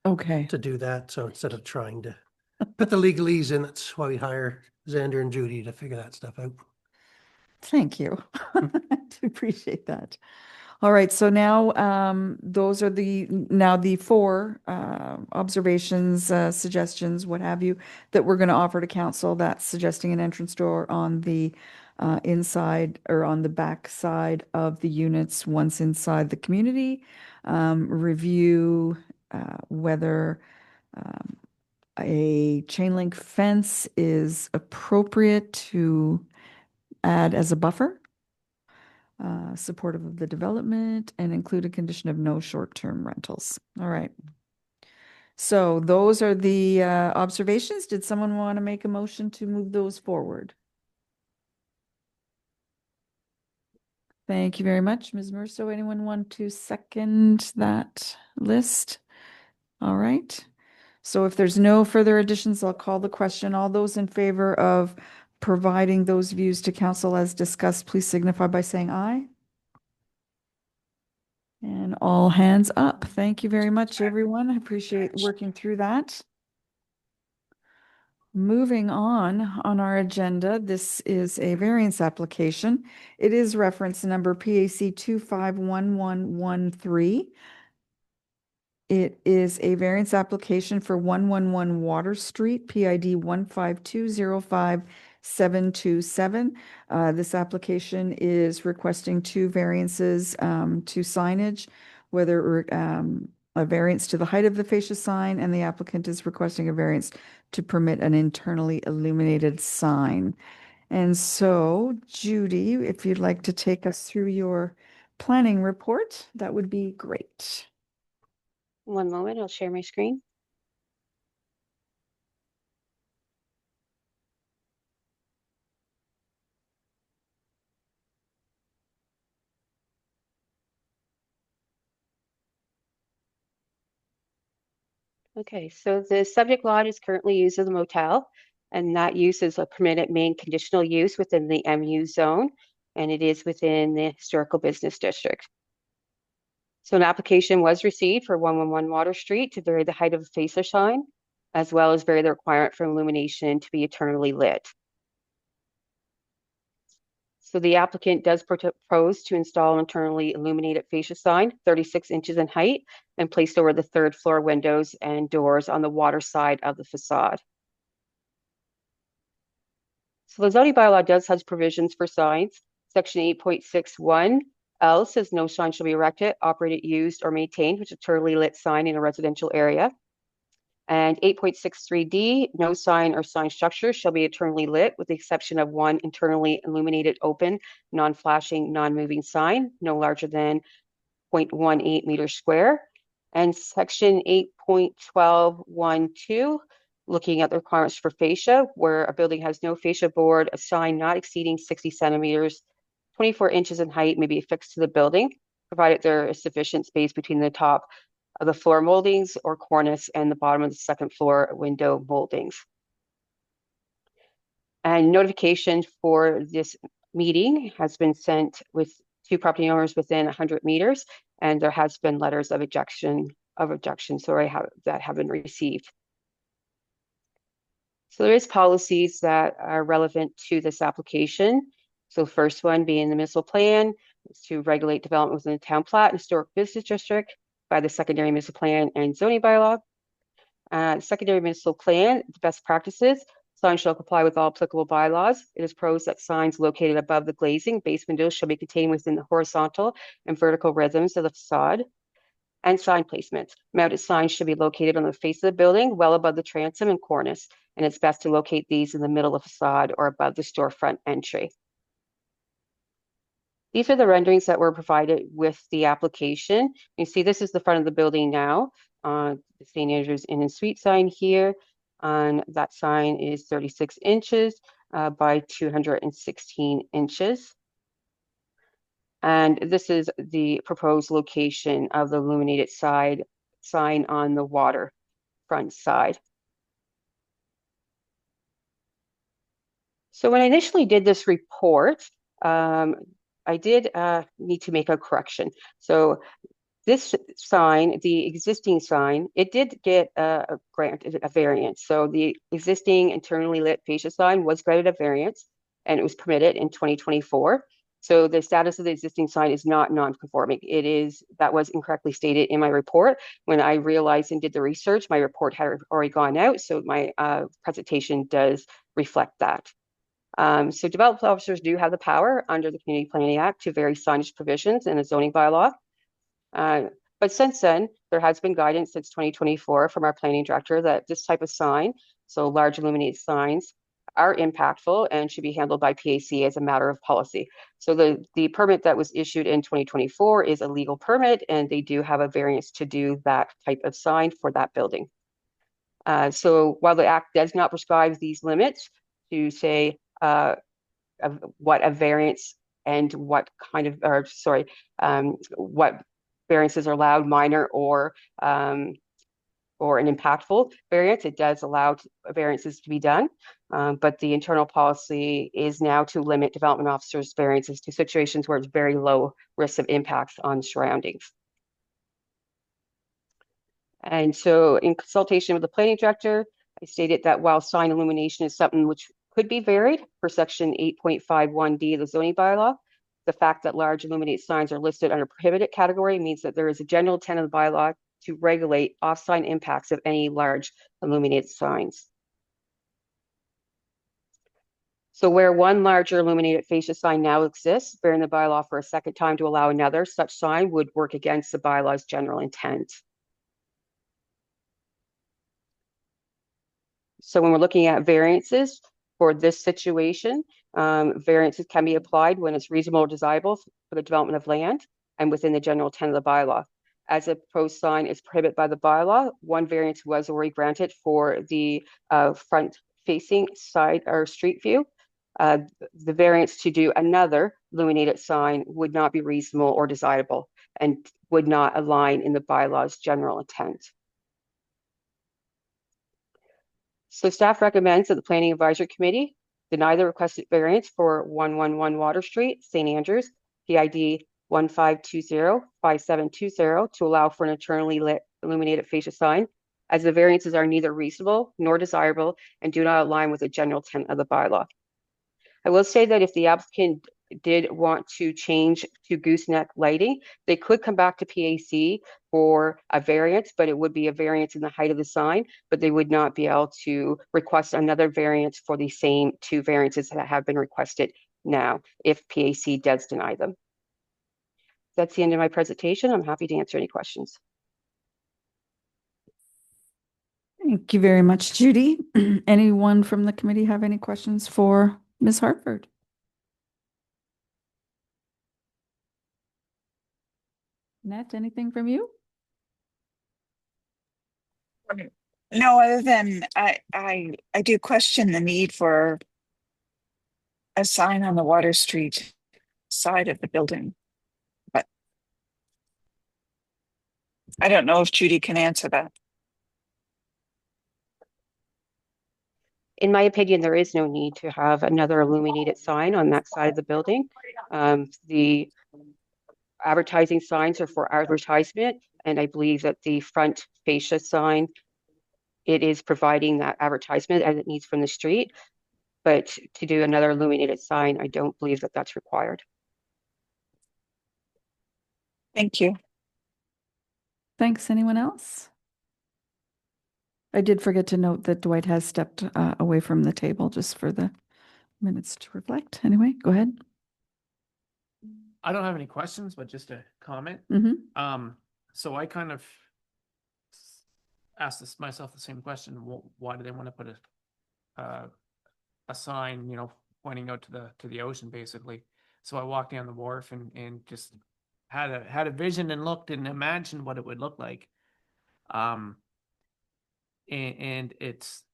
Okay. to do that. So instead of trying to put the legalese in, that's why we hire Xander and Judy to figure that stuff out. Thank you. I do appreciate that. All right, so now those are the four observations, suggestions, what have you, that we're going to offer to council. That's suggesting an entrance door on the inside or on the back side of the units once inside the community. Review whether a chain link fence is appropriate to add as a buffer. Supportive of the development and include a condition of no short-term rentals. All right. So those are the observations. Did someone want to make a motion to move those forward? Thank you very much, Ms. Musso. Anyone want to second that list? All right. So if there's no further additions, I'll call the question. All those in favor of providing those views to council as discussed, please signify by saying aye. And all hands up. Thank you very much, everyone. I appreciate working through that. Moving on our agenda, this is a variance application. It is reference number PAC 251113. It is a variance application for 111 Water Street, PID 15205-727. This application is requesting two variances to signage, whether a variance to the height of the fascia sign, and the applicant is requesting a variance to permit an internally illuminated sign. And so, Judy, if you'd like to take us through your planning report, that would be great. One moment, I'll share my screen. Okay, so the subject lot is currently used as a motel, and that use is a permitted main conditional use within the MU zone, and it is within the historical business district. So an application was received for 111 Water Street to vary the height of the fascia sign, as well as vary the requirement for illumination to be eternally lit. So the applicant does propose to install an internally illuminated fascia sign, 36 inches in height, and placed over the third floor windows and doors on the water side of the facade. So the zoning bylaw does have provisions for signs. Section 8.61 L says no sign shall be erected, operated, used, or maintained, which is a internally lit sign in a residential area. And 8.63D, no sign or sign structure shall be internally lit with the exception of one internally illuminated open, non-flashing, non-moving sign, no larger than 0.18 meters square. And section 8.1212, looking at the requirements for fascia, where a building has no fascia board, a sign not exceeding 60 centimeters, 24 inches in height may be affixed to the building, provided there is sufficient space between the top of the floor moldings or cornice and the bottom of the second floor window moldings. And notification for this meeting has been sent with two property owners within 100 meters, and there has been letters of objection that have been received. So there is policies that are relevant to this application. So first one being the municipal plan is to regulate development within the town plat and historic business district by the secondary municipal plan and zoning bylaw. Secondary municipal plan, the best practices, signs shall comply with all applicable bylaws. It is proposed that signs located above the glazing base windows shall be contained within the horizontal and vertical rhythms of the facade. And sign placement. Mounted signs should be located on the face of the building, well above the transom and cornice, and it's best to locate these in the middle of the facade or above the storefront entry. These are the renderings that were provided with the application. You see, this is the front of the building now. The St. Andrews Inn and Suite sign here. That sign is 36 inches by 216 inches. And this is the proposed location of the illuminated sign on the waterfront side. So when I initially did this report, I did need to make a correction. So this sign, the existing sign, it did get a variance. So the existing internally lit fascia sign was granted a variance, and it was permitted in 2024. So the status of the existing sign is not non-conforming. That was incorrectly stated in my report. When I realized and did the research, my report had already gone out. So my presentation does reflect that. So development officers do have the power under the Community Planning Act to vary signage provisions in the zoning bylaw. But since then, there has been guidance since 2024 from our planning director that this type of sign, so large illuminated signs, are impactful and should be handled by PAC as a matter of policy. So the permit that was issued in 2024 is a legal permit, and they do have a variance to do that type of sign for that building. So while the Act does not prescribe these limits to say what a variance and what kind of, or sorry, what variances are allowed, minor or an impactful variance. It does allow variances to be done, but the internal policy is now to limit development officers' variances to situations where it's very low risk of impacts on surroundings. And so in consultation with the planning director, I stated that while sign illumination is something which could be varied per section 8.51D of the zoning bylaw, the fact that large illuminated signs are listed under prohibited category means that there is a general intent of the bylaw to regulate off-sign impacts of any large illuminated signs. So where one larger illuminated fascia sign now exists, bearing the bylaw for a second time to allow another such sign would work against the bylaw's general intent. So when we're looking at variances for this situation, variances can be applied when it's reasonable or desirable for the development of land and within the general intent of the bylaw. As a proposed sign is prohibited by the bylaw, one variance was already granted for the front facing side or street view. The variance to do another illuminated sign would not be reasonable or desirable and would not align in the bylaw's general intent. So staff recommends that the Planning Advisory Committee deny the requested variance for 111 Water Street, St. Andrews, PID 15205720 to allow for an internally lit illuminated fascia sign, as the variances are neither reasonable nor desirable and do not align with the general intent of the bylaw. I will say that if the applicant did want to change to gooseneck lighting, they could come back to PAC for a variance, but it would be a variance in the height of the sign, but they would not be able to request another variance for the same two variances that have been requested now if PAC does deny them. That's the end of my presentation. I'm happy to answer any questions. Thank you very much, Judy. Anyone from the committee have any questions for Ms. Hartford? Annette, anything from you? No, other than I do question the need for a sign on the Water Street side of the building, but I don't know if Judy can answer that. In my opinion, there is no need to have another illuminated sign on that side of the building. The advertising signs are for advertisement, and I believe that the front fascia sign, it is providing that advertisement as it needs from the street. But to do another illuminated sign, I don't believe that that's required. Thank you. Thanks. Anyone else? I did forget to note that Dwight has stepped away from the table just for the minutes to reflect. Anyway, go ahead. I don't have any questions, but just a comment. Mm-hmm. So I kind of asked myself the same question. Why do they want to put a sign, you know, pointing out to the ocean, basically? So I walked down the wharf and just had a vision and looked and imagined what it would look like. And it's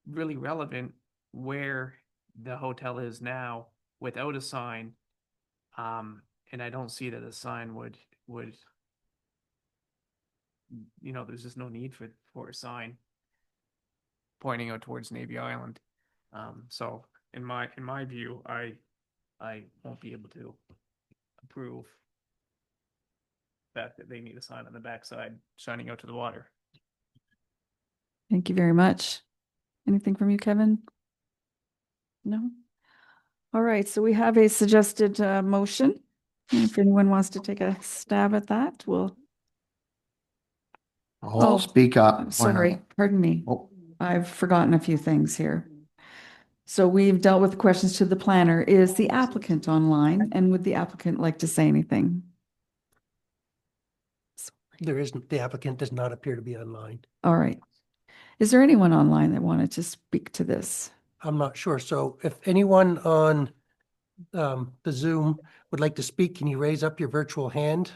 really relevant where the hotel is now without a sign. And I don't see that a sign would, you know, there's just no need for a sign pointing out towards Navy Island. So in my view, I won't be able to approve that they need a sign on the backside shining out to the water. Thank you very much. Anything from you, Kevin? No? All right, so we have a suggested motion. If anyone wants to take a stab at that, we'll. I'll speak up. Why not? Sorry, pardon me. Oh, I've forgotten a few things here. So we've dealt with questions to the planner. Is the applicant online, and would the applicant like to say anything? There isn't, the applicant does not appear to be online. All right. Is there anyone online that wanted to speak to this? I'm not sure. So if anyone on the Zoom would like to speak, can you raise up your virtual hand?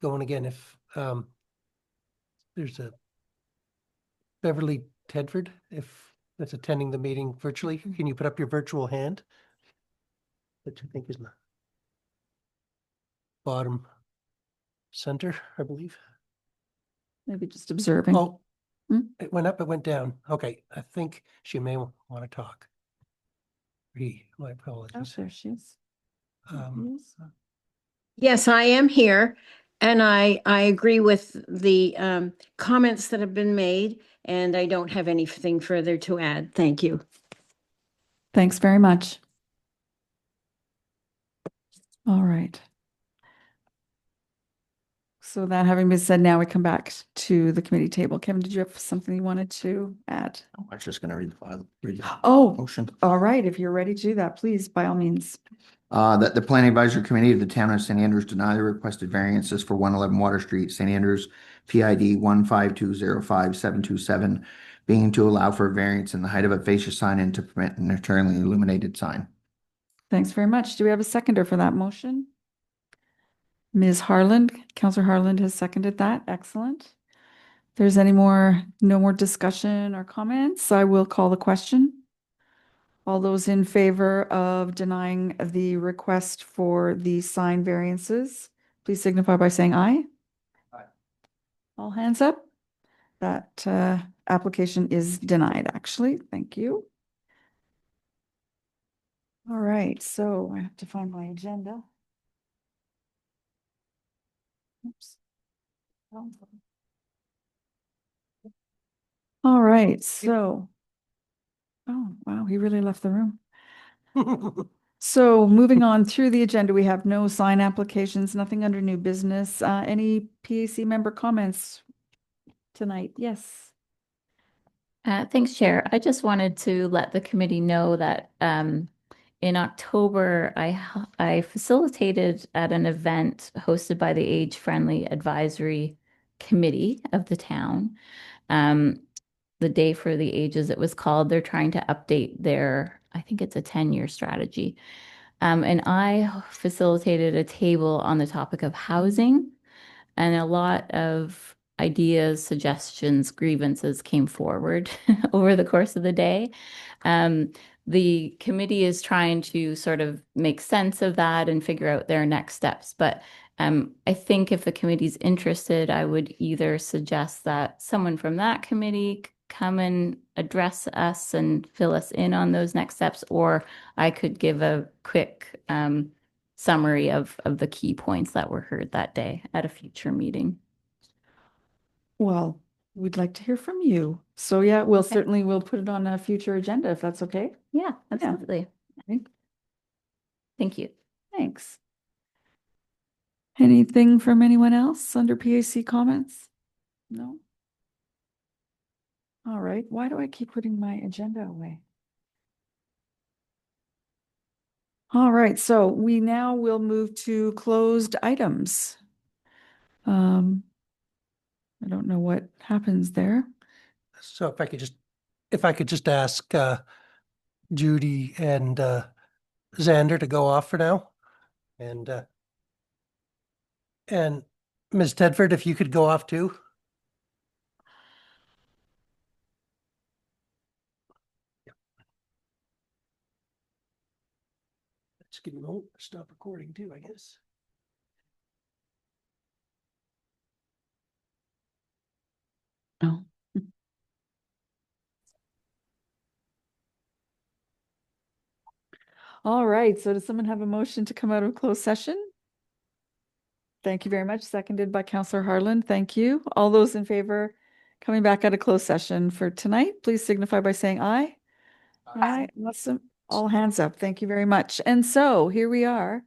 Going again, if there's a Beverly Tedford, if that's attending the meeting virtually, can you put up your virtual hand? Which I think is in the bottom center, I believe. Maybe just observing. Oh, Hmm? it went up, it went down. Okay, I think she may want to talk. My Oh, apologies. there she is. Um, Yes, I am here, and I agree with the comments that have been made, and I don't have anything further to add. Thank you. Thanks very much. All right. So that having been said, now we come back to the committee table. Kevin, did you have something you wanted to add? I was just gonna read the file, read the Oh, motion. all right. If you're ready to do that, please, by all means. That the Planning Advisory Committee of the Town of St. Andrews deny the requested variances for 111 Water Street, St. Andrews, PID 15205-727, being to allow for a variance in the height of a fascia sign and to permit an internally illuminated sign. Thanks very much. Do we have a seconder for that motion? Ms. Harland, Councillor Harland has seconded that. Excellent. If there's no more discussion or comments, I will call the question. All those in favor of denying the request for the sign variances, please signify by saying aye. Aye. All hands up. That application is denied, actually. Thank you. All right, so I have to find my agenda. Oops. All right, so. Oh, wow, he really left the room. So moving on through the agenda, we have no sign applications, nothing under new business. Any PAC member comments tonight? Yes. Thanks, Chair. I just wanted to let the committee know that in October, I facilitated at an event hosted by the Age Friendly Advisory Committee of the town. The Day for the Ages, it was called. They're trying to update their, I think it's a 10-year strategy. And I facilitated a table on the topic of housing, and a lot of ideas, suggestions, grievances came forward over the course of the day. The committee is trying to sort of make sense of that and figure out their next steps. But I think if the committee's interested, I would either suggest that someone from that committee come and address us and fill us in on those next steps, or I could give a quick summary of the key points that were heard that day at a future meeting. Well, we'd like to hear from you. So yeah, we'll Okay. certainly, we'll put it on a future agenda if that's okay. Yeah, absolutely. Okay. Thank you. Thanks. Anything from anyone else under PAC comments? No? All right, why do I keep putting my agenda away? All right, so we now will move to closed items. I don't know what happens there. So if I could just ask Judy and Xander to go off for now. And Ms. Tedford, if you could go off too. Just give me a moment, stop recording too, I guess. Oh. All right, so does someone have a motion to come out of closed session? Thank you very much. Seconded by Councillor Harland. Thank you. All those in favor coming back out of closed session for tonight, please signify by saying aye. Aye. Awesome. All hands up. Thank you very much. And so here we are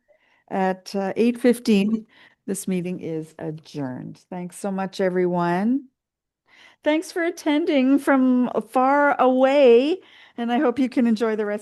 at 8:15. This meeting is adjourned. Thanks so much, everyone. Thanks for attending from far away, and I hope you can enjoy the rest